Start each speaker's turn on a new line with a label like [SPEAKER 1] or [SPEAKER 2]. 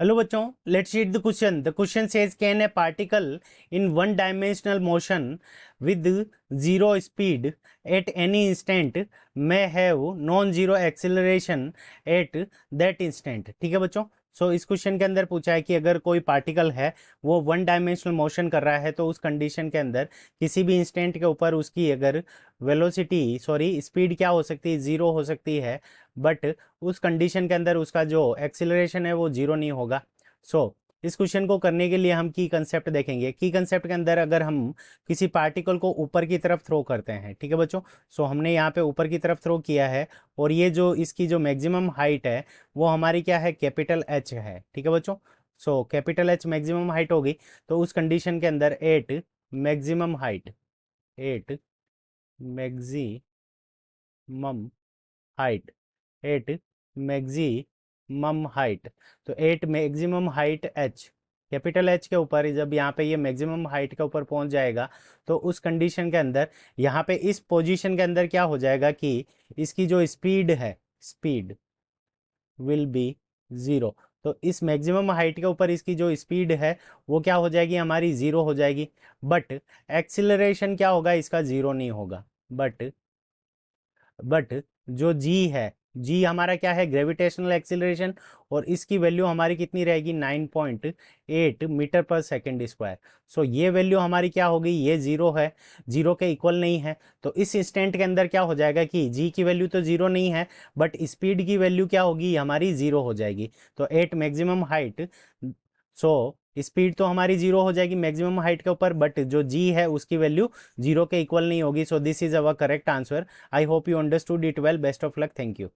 [SPEAKER 1] Hello बच्चों, let's read the question. The question says can a particle in one dimensional motion with zero speed at any instant may have non zero acceleration at that instant. ठीक है बच्चों. इस question के अंदर पूछा है कि अगर कोई पार्टिकल है वो वन डायमेंशनल मोशन कर रहा है तो उस कंडीशन के अंदर किसी भी इंस्टेंट के ऊपर उसकी अगर स्पीड क्या हो सकती है, जीरो हो सकती है, बट उस कंडीशन के अंदर उसका जो एक्सिलरेशन है वो जीरो नहीं होगा. इस क्वेश्चन को करने के लिए हम की कंसेप्ट देखेंगे. की कंसेप्ट के अंदर अगर हम किसी पार्टिकल को ऊपर की तरफ थ्रो करते हैं, ठीक है बच्चों. हमने यहाँ पे ऊपर की तरफ थ्रो किया है और ये जो इसकी जो मैक्सिमम हाइट है वो हमारी क्या है, कैपिटल एच है. ठीक है बच्चों. कैपिटल एच मैक्सिमम हाइट होगी. तो उस कंडीशन के अंदर maximum height at maximum height at maximum height. तो at maximum height H, capital H के ऊपर जब यहाँ पे ये मैक्सिमम हाइट के ऊपर पहुंच जाएगा तो उस कंडीशन के अंदर यहाँ पे इस पोजीशन के अंदर क्या हो जाएगा कि इसकी जो स्पीड है, स्पीड विल बी ज़ीरो. तो इस मैक्सिमम हाइट के ऊपर इसकी जो स्पीड है वो क्या हो जाएगी, हमारी ज़ीरो हो जाएगी. बट एक्सिलरेशन क्या होगा, इसका ज़ीरो नहीं होगा. बट जो जी है, जी हमारा क्या है, ग्रेविटेशनल एक्सिलरेशन, और इसकी वैल्यू हमारी कितनी रहेगी, 9.8 मीटर पर सेकेंड स्क्वायर. ये वैल्यू हमारी क्या होगी, ये जीरो है, जीरो के इक्वल नहीं है. तो इस इंस्टेंट के अंदर क्या हो जाएगा कि जी की वैल्यू तो जीरो नहीं है बट स्पीड की वैल्यू क्या होगी, हमारी जीरो हो जाएगी. तो at maximum height, so speed तो हमारी जीरो हो जाएगी मैक्सिमम हाइट के ऊपर, बट जो जी है उसकी वैल्यू जीरो के इक्वल नहीं होगी. This is our correct answer. I hope you understood it well. Best of luck. Thank you.